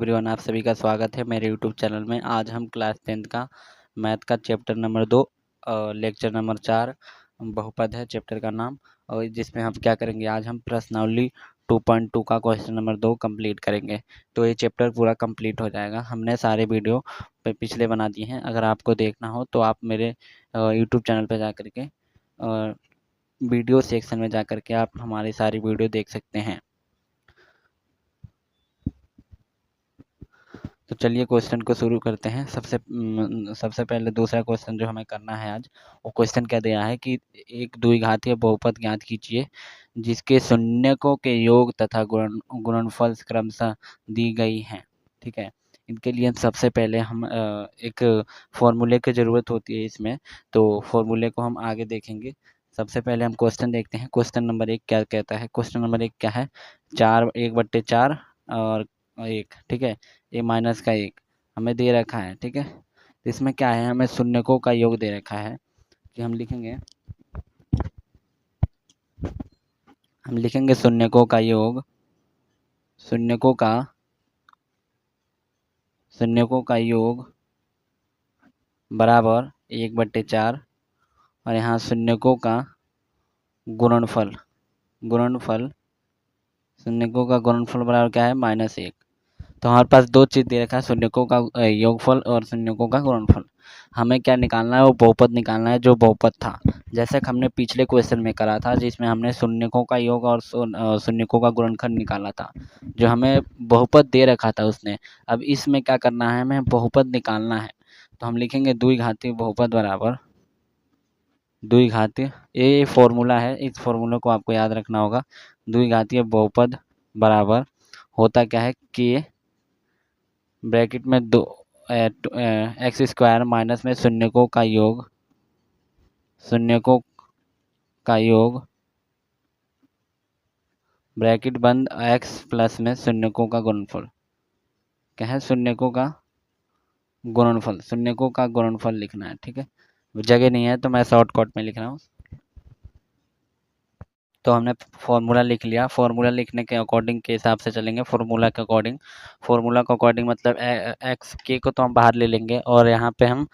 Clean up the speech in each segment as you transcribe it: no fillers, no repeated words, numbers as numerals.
Everyone, आप सभी का स्वागत है मेरे यूट्यूब चैनल में। आज हम क्लास 10th का मैथ का चैप्टर नंबर 2 लेक्चर नंबर 4 बहुपद है चैप्टर का नाम। और जिसमें हम क्या करेंगे, आज हम प्रश्नावली 2.2 का क्वेश्चन नंबर 2 कंप्लीट करेंगे। तो ये चैप्टर पूरा कंप्लीट हो जाएगा। हमने सारे वीडियो पिछले बना दिए हैं। अगर आपको देखना हो तो आप मेरे यूट्यूब चैनल पर जा करके वीडियो सेक्शन में जा करके आप हमारी सारी वीडियो देख सकते हैं। तो चलिए क्वेश्चन को शुरू करते हैं। सबसे पहले दूसरा क्वेश्चन जो हमें करना है आज, वो क्वेश्चन क्या दिया है कि एक द्विघातीय बहुपद ज्ञात कीजिए जिसके शून्यकों के योग तथा गुणनफल क्रमशः दी गई हैं। ठीक है, इनके लिए सबसे पहले हम एक फॉर्मूले की ज़रूरत होती है इसमें। तो फॉर्मूले को हम आगे देखेंगे। सबसे पहले हम क्वेश्चन देखते हैं। क्वेश्चन नंबर 1 क्या कहता है। क्वेश्चन नंबर 1 क्या है, 1/4 और 1। ठीक है, ये माइनस का 1 हमें दे रखा है। ठीक है, तो इसमें क्या है, हमें शून्यकों का योग दे रखा है कि हम लिखेंगे शून्यकों का योग, शून्यकों का योग बराबर 1/4 और यहाँ शून्यकों का गुणनफल शून्यकों का गुणनफल बराबर क्या है, -1। तो हमारे पास दो चीज़ दे रखा है, शून्यकों का योगफल और शून्यकों का गुणनफल। हमें क्या निकालना है, वो बहुपद निकालना है जो बहुपद था, जैसे कि हमने पिछले क्वेश्चन में करा था जिसमें हमने शून्यकों का योग और शून्यकों का गुणनखंड निकाला था, जो हमें बहुपद दे रखा था उसने। अब इसमें क्या करना है, हमें बहुपद निकालना है। तो हम लिखेंगे द्विघातीय बहुपद बराबर द्विघातीय, ये फॉर्मूला है, इस फॉर्मूला को आपको याद रखना होगा। द्विघातीय बहुपद बराबर होता क्या है कि ब्रैकेट में एक्स स्क्वायर माइनस में शून्यकों का योग ब्रैकेट बंद एक्स प्लस में शून्यकों का गुणनफल। क्या है, शून्यकों का गुणनफल लिखना है। ठीक है, जगह नहीं है तो मैं शॉर्टकट में लिख रहा हूँ। तो हमने फॉर्मूला लिख लिया। फॉर्मूला लिखने के अकॉर्डिंग के हिसाब से चलेंगे। फॉर्मूला के अकॉर्डिंग मतलब एक्स के को तो हम बाहर ले लेंगे और यहाँ पे हम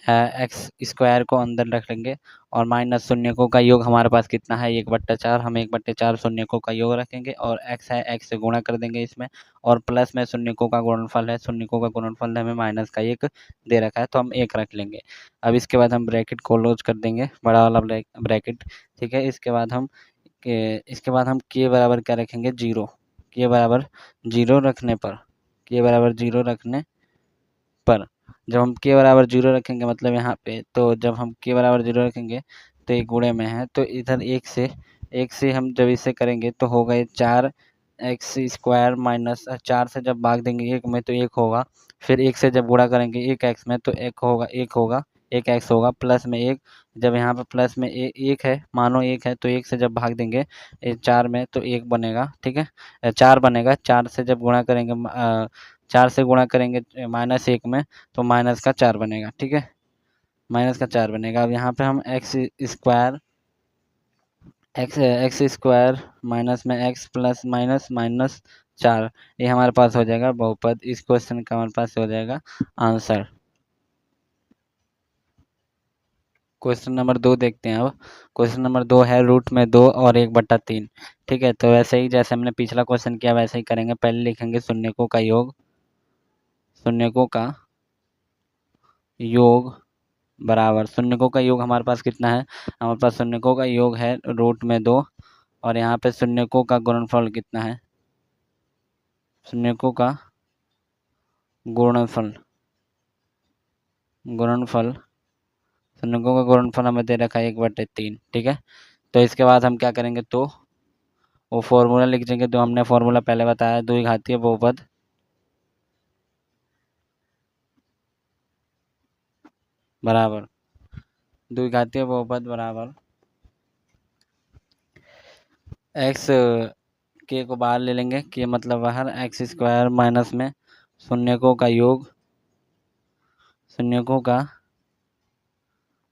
एक्स स्क्वायर को अंदर रख लेंगे और माइनस शून्यकों का योग हमारे पास कितना है, 1/4। हम 1/4 शून्यकों का योग रखेंगे और एक्स है, एक्स से गुणा कर देंगे इसमें, और प्लस में शून्यकों का गुणनफल है, शून्यकों का गुणनफल हमें -1 दे रखा है तो हम 1 रख लेंगे। अब इसके बाद हम ब्रैकेट क्लोज कर देंगे, बड़ा वाला ब्रैकेट। ठीक है, इसके बाद हम के बराबर क्या रखेंगे, 0। के बराबर 0 रखने पर जब हम के बराबर 0 रखेंगे, मतलब यहाँ पे, तो जब हम के बराबर 0 रखेंगे तो ये गुणे में है, तो इधर एक से हम जब इसे करेंगे तो होगा ये 4x² माइनस 4 से जब भाग देंगे 1 में तो 1 होगा, फिर 1 से जब गुणा करेंगे 1x में तो 1x होगा, प्लस में 1। जब यहाँ पे प्लस में 1 है, मानो 1 है, तो 1 से जब भाग देंगे 4 में तो 1 बनेगा। ठीक है, 4 बनेगा। 4 से जब गुणा करेंगे 4 से गुणा करेंगे -1 में तो -4 बनेगा। ठीक है, -4 बनेगा। अब यहाँ पे हम एक्स स्क्वायर माइनस में एक्स प्लस -4, ये हमारे पास हो जाएगा बहुपद। इस क्वेश्चन का हमारे पास हो जाएगा आंसर। क्वेश्चन नंबर 2 देखते हैं। अब क्वेश्चन नंबर 2 है √2 और 1/3। ठीक है, तो वैसे ही जैसे हमने पिछला क्वेश्चन किया वैसे ही करेंगे। पहले लिखेंगे शून्यकों का योग बराबर, शून्यकों का योग हमारे पास कितना है, हमारे पास शून्यकों का योग है √2 और यहाँ पे शून्यकों का गुणनफल कितना है, शून्यकों का गुणनफल शून्यकों का गुणनफल हमें दे रखा है 1/3। ठीक है, तो इसके बाद हम क्या करेंगे, तो वो फॉर्मूला लिख देंगे जो हमने फॉर्मूला पहले बताया, द्विघातीय बहुपद बराबर एक्स के को बाहर ले लेंगे, के मतलब बाहर, x² माइनस में शून्यकों का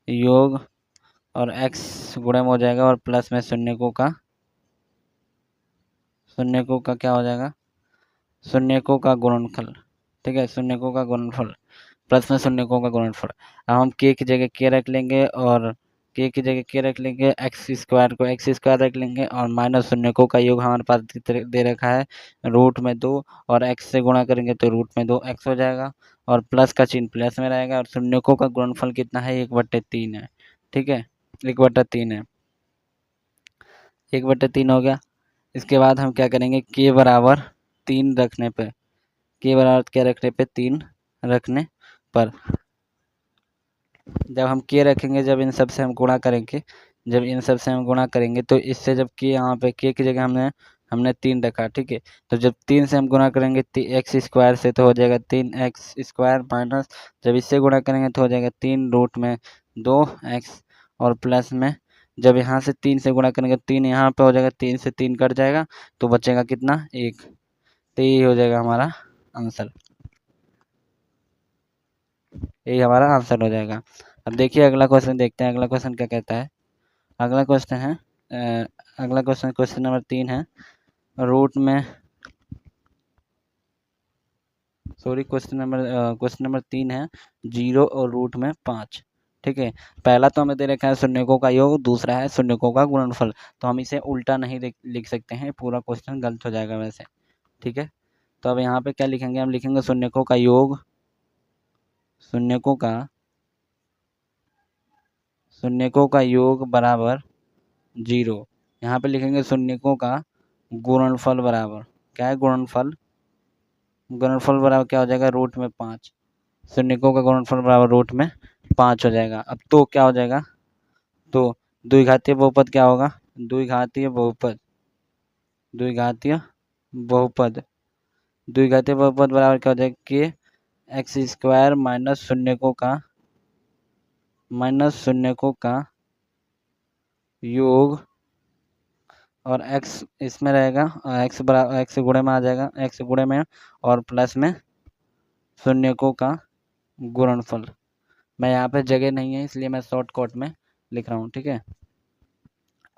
योग और x गुणे में हो जाएगा और प्लस में शून्यकों का क्या हो जाएगा, शून्यकों का गुणनफल। ठीक है, शून्यकों का गुणनफल प्लस में शून्यकों का गुणनफल। अब हम के की जगह के रख लेंगे और के की जगह के रख लेंगे, एक्स स्क्वायर को एक्स स्क्वायर रख लेंगे और माइनस शून्यकों का योग हमारे पास दे रखा है रूट में 2 और एक्स से गुणा करेंगे तो रूट में 2 एक्स हो जाएगा और प्लस का चिन्ह प्लस में रहेगा और शून्यकों का गुणनफल कितना है 1/3 है। ठीक है, 1/3 है, 1/3 हो गया। इसके बाद हम क्या करेंगे, के बराबर 3 रखने पे, के बराबर क्या रखने पे 3 रखने पर जब हम के रखेंगे, जब इन सब से हम गुणा करेंगे, जब इन सब से हम गुणा करेंगे तो इससे जब के यहाँ पे के की जगह हमने 3 रखा, ठीक है, तो जब 3 से हम गुणा करेंगे एक्स स्क्वायर से तो हो जाएगा 3x स्क्वायर माइनस जब इससे गुणा करेंगे तो हो जाएगा 3 रूट में 2x और प्लस में जब यहाँ से 3 से गुणा करेंगे 3 यहाँ पे हो जाएगा, 3 से 3 कट जाएगा तो बचेगा कितना 1, तो ये हो जाएगा हमारा आंसर, यही हमारा आंसर हो जाएगा। अब देखिए अगला क्वेश्चन देखते हैं, अगला क्वेश्चन क्या कहता है। अगला क्वेश्चन है अगला क्वेश्चन क्वेश्चन नंबर 3 है रूट में क्वेश्चन नंबर 3 है 0 और रूट में 5। ठीक है, पहला तो हमें दे रखा है शून्यकों का योग, दूसरा है शून्यकों का गुणनफल, तो हम इसे उल्टा नहीं लिख सकते हैं, पूरा क्वेश्चन गलत हो जाएगा वैसे। ठीक है, तो अब यहाँ पे क्या लिखेंगे, हम लिखेंगे शून्यकों का योग, शून्यकों का योग बराबर 0। यहाँ पे लिखेंगे शून्यकों का गुणनफल बराबर, क्या है गुणनफल, गुणनफल बराबर क्या हो जाएगा रूट में 5, शून्यकों का गुणनफल बराबर रूट में 5 हो जाएगा। अब तो क्या हो जाएगा, तो द्विघातीय बहुपद क्या होगा, द्विघातीय बहुपद, द्विघातीय बहुपद, द्विघातीय बहुपद बराबर क्या हो जाएगा के एक्स स्क्वायर माइनस शून्यकों का योग और x इसमें रहेगा, x बराबर x गुणे में आ जाएगा, x गुणे में और प्लस में शून्यकों का गुणनफल। मैं यहाँ पे जगह नहीं है इसलिए मैं शॉर्टकट में लिख रहा हूँ। ठीक है,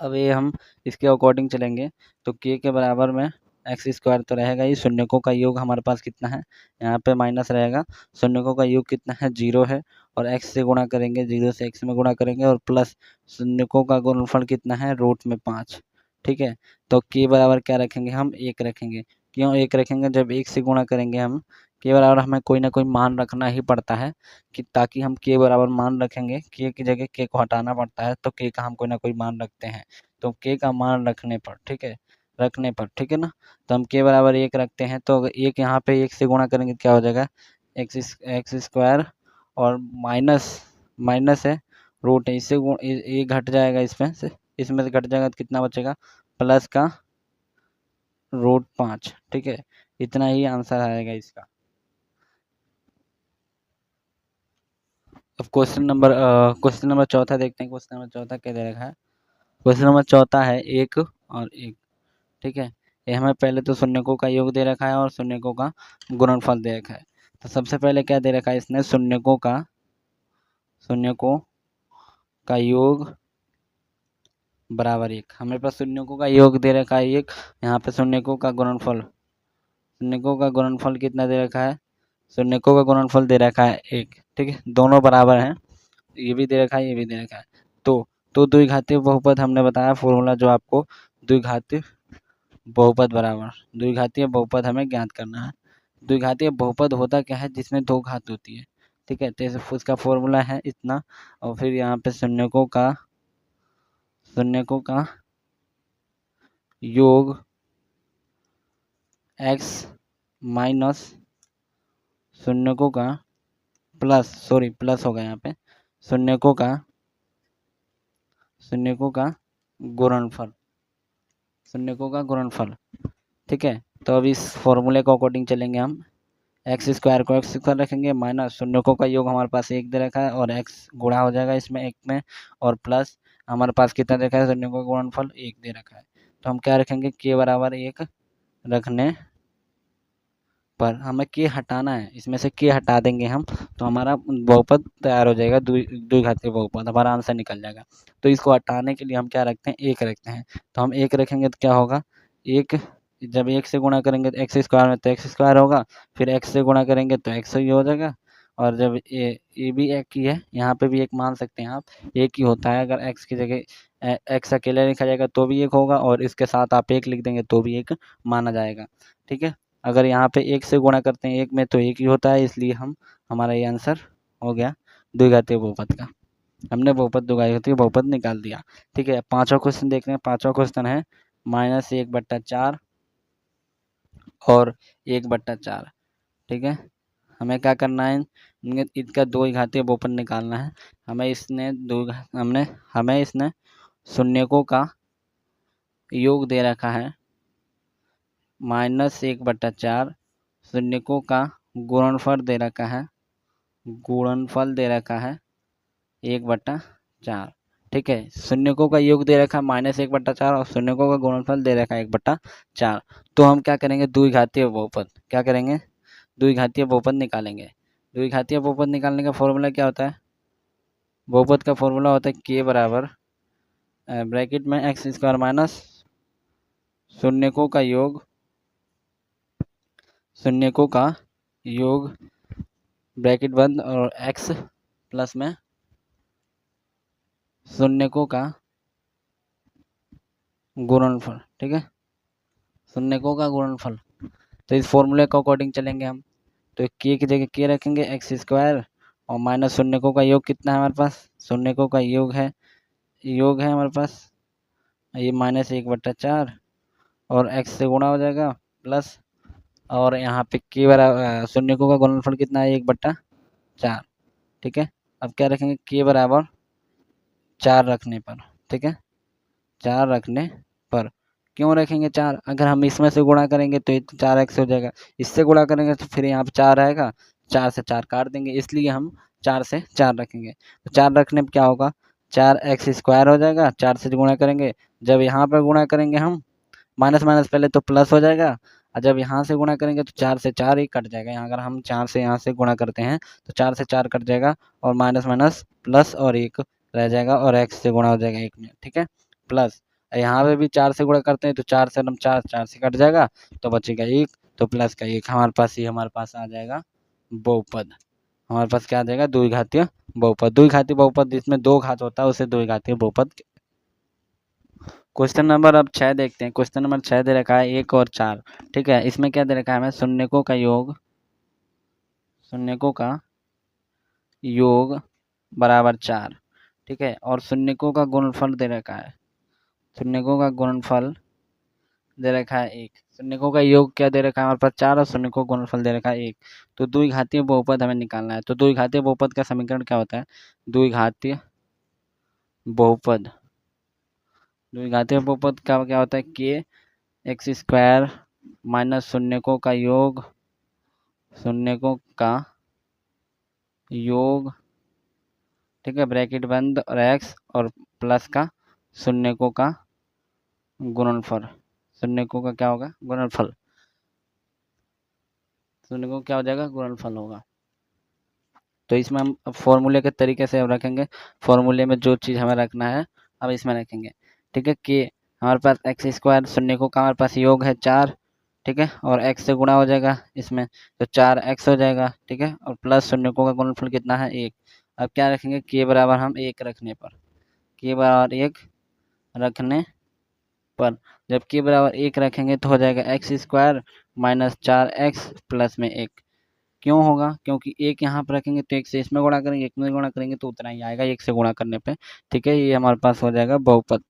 अब ये हम इसके अकॉर्डिंग चलेंगे तो k के बराबर में एक्स स्क्वायर तो रहेगा ही, शून्यकों का योग हमारे पास कितना है, यहाँ पे माइनस रहेगा, शून्यकों का योग कितना है 0 है और x से गुणा करेंगे, 0 से x में गुणा करेंगे और प्लस शून्यकों का गुणनफल कितना है रूट में 5। ठीक है, तो के बराबर क्या रखेंगे, हम 1 रखेंगे। क्यों 1 रखेंगे, जब 1 से गुणा करेंगे हम के बराबर हमें कोई ना कोई मान रखना ही पड़ता है कि ताकि हम के बराबर मान रखेंगे, के की जगह के को हटाना पड़ता है तो के का हम कोई ना कोई मान रखते हैं, तो के का मान रखने पर, ठीक है, रखने पर, ठीक है ना, तो हम के बराबर 1 रखते हैं तो एक यहाँ पे 1 से गुणा करेंगे क्या हो जाएगा एक्स स्क्वायर और माइनस है रूट है, इससे ये घट जाएगा, इसमें से घट जाएगा तो कितना बचेगा प्लस का रूट 5। ठीक है, इतना ही आंसर आएगा इसका। अब क्वेश्चन नंबर चौथा देखते हैं, क्वेश्चन नंबर चौथा क्या दे रखा है। क्वेश्चन नंबर चौथा है 1 और 1। ठीक है, ये हमें पहले तो शून्यकों का योग दे रखा है और शून्यकों का गुणनफल दे रखा है। तो सबसे पहले क्या दे रखा है इसने, शून्यकों का योग बराबर 1। हमारे पास शून्यकों का योग दे रखा है 1, यहाँ पे शून्यकों का गुणनफल कितना दे रखा है, शून्यकों का गुणनफल दे रखा है 1। ठीक है, दोनों बराबर हैं, ये भी दे रखा है ये भी दे रखा है। तो द्विघातीय बहुपद हमने बताया फॉर्मूला, जो आपको द्विघातीय बहुपद हमें ज्ञात करना है। द्विघातीय बहुपद होता क्या है, जिसमें 2 घात होती है। ठीक है, तो उसका फॉर्मूला है इतना और फिर यहाँ पे शून्यकों का योग x माइनस शून्यकों का प्लस होगा यहाँ पे शून्यकों का गुणनफल। ठीक है, तो अब इस फॉर्मूले के अकॉर्डिंग चलेंगे हम, एक्स स्क्वायर को एक्स स्क्वायर रखेंगे माइनस शून्यकों का योग हमारे पास 1 दे रखा है और x गुणा हो जाएगा इसमें 1 में और प्लस हमारे पास कितना दे रखा है, शून्यकों का गुणनफल 1 दे रखा है। तो हम क्या रखेंगे, के बराबर 1 रखने पर हमें के हटाना है, इसमें से के हटा देंगे हम तो हमारा बहुपद तैयार हो जाएगा, द्विघातीय बहुपद, हमारा आंसर निकल जाएगा। तो इसको हटाने के लिए हम क्या रखते हैं, 1 रखते हैं, तो हम 1 रखेंगे तो क्या होगा 1 जब एक से गुणा करेंगे तो एक्स स्क्वायर में तो एक्स स्क्वायर होगा, फिर एक्स से गुणा करेंगे तो एक्स ही हो जाएगा। और जब ये भी एक ही है, यहाँ पे भी एक मान सकते हैं आप, एक ही होता है। अगर एक्स की जगह एक्स अकेले लिखा जाएगा तो भी एक होगा, और इसके साथ आप एक लिख देंगे तो भी एक माना जाएगा। ठीक है, अगर यहाँ पे एक से गुणा करते हैं एक में तो एक ही होता है, इसलिए हमारा ये आंसर हो गया द्विघातीय बहुपद का। हमने बहुपद द्विघातीय बहुपद निकाल दिया। ठीक है, पांचवा क्वेश्चन देख रहे हैं। पांचवा क्वेश्चन है -1/4 और 1/4। ठीक है, हमें क्या करना है, इसका द्विघातीय बहुपद निकालना है। हमें इसने शून्यकों का योग दे रखा है -1/4, शून्यकों का गुणनफल दे रखा है 1/4। ठीक है, शून्यकों का योग दे रखा है -1/4 और शून्यकों का गुणनफल दे रखा है 1/4। तो हम क्या करेंगे, द्विघातीय बहुपद क्या करेंगे, द्विघातीय बहुपद निकालेंगे। द्विघातीय बहुपद निकालने का फॉर्मूला क्या होता है, बहुपद का फॉर्मूला होता है k बराबर ब्रैकेट में एक्स स्क्वायर माइनस शून्यकों का योग ब्रैकेट बंद और x प्लस में शून्यकों का गुणनफल। ठीक है, शून्यकों का गुणनफल। तो इस फॉर्मूले के अकॉर्डिंग चलेंगे हम। तो k की जगह k रखेंगे एक्स स्क्वायर और माइनस शून्यकों का योग कितना है हमारे पास, शून्यकों का योग है हमारे पास ये -1/4 और x से गुणा हो जाएगा प्लस, और यहाँ पे k बराबर शून्यकों का गुणनफल कितना है 1/4। ठीक है, अब क्या रखेंगे k बराबर 4 रखने पर। ठीक है, 4 रखने पर क्यों रखेंगे 4, अगर हम इसमें से गुणा करेंगे तो ये 4x हो जाएगा, इससे गुणा करेंगे तो फिर यहाँ पे 4 आएगा, 4 से 4 काट देंगे, इसलिए हम 4 से 4 रखेंगे। तो 4 रखने पर क्या होगा, 4x स्क्वायर हो जाएगा, 4 से गुणा करेंगे, जब यहाँ पर गुणा करेंगे हम माइनस माइनस पहले तो प्लस हो जाएगा, और जब यहाँ से गुणा करेंगे तो 4 से 4 ही कट जाएगा। यहाँ अगर हम 4 से यहाँ से गुणा करते हैं तो 4 से 4 कट जाएगा और माइनस माइनस प्लस और 1 रह जाएगा और x से गुणा हो जाएगा 1 में। ठीक है, प्लस यहाँ पे भी 4 से गुणा करते हैं तो 4 से हम 4 से कट जाएगा तो बचेगा 1, तो प्लस का 1 हमारे पास आ जाएगा बहुपद। हमारे पास क्या आ जाएगा, द्विघातीय बहुपद। द्विघातीय बहुपद जिसमें 2 घात होता है उसे द्विघातीय बहुपद। क्वेश्चन नंबर अब 6 देखते हैं। क्वेश्चन नंबर 6 दे रखा है 1 और 4। ठीक है, इसमें क्या दे रखा है हमें, शून्यकों का योग बराबर 4। ठीक है, और शून्यकों का गुणनफल दे रखा है, शून्यकों का गुणनफल दे रखा है 1। शून्यकों का योग क्या दे रखा है हमारे पास 4 और शून्यकों का गुणनफल दे रखा है 1। तो द्विघातीय बहुपद हमें निकालना है। तो द्विघातीय बहुपद का समीकरण क्या होता है, द्विघातीय बहुपद का क्या होता है, k एक्स स्क्वायर माइनस शून्यकों का योग। ठीक है, ब्रैकेट बंद और x और प्लस का शून्यकों का गुणनफल। शून्यकों का क्या होगा, गुणनफल। शून्यकों क्या हो जाएगा, गुणनफल होगा। तो इसमें हम फॉर्मूले के तरीके से रखेंगे, फॉर्मूले में जो चीज़ हमें रखना है अब इसमें रखेंगे। ठीक है, कि हमारे पास एक्स स्क्वायर शून्यकों का हमारे पास योग है 4। ठीक है, और x से गुणा हो जाएगा इसमें तो 4x हो जाएगा। ठीक है, और प्लस शून्यकों का गुणनफल कितना है 1। अब क्या रखेंगे, k बराबर हम 1 रखने पर, k बराबर 1 रखने पर जब k बराबर 1 रखेंगे तो हो जाएगा x square minus 4x plus में 1। क्यों होगा, क्योंकि 1 यहाँ पर रखेंगे तो 1 से इसमें गुणा करेंगे, 1 में गुणा करेंगे तो उतना ही आएगा 1 से गुणा करने पे। ठीक है, ये हमारे पास हो जाएगा बहुपद।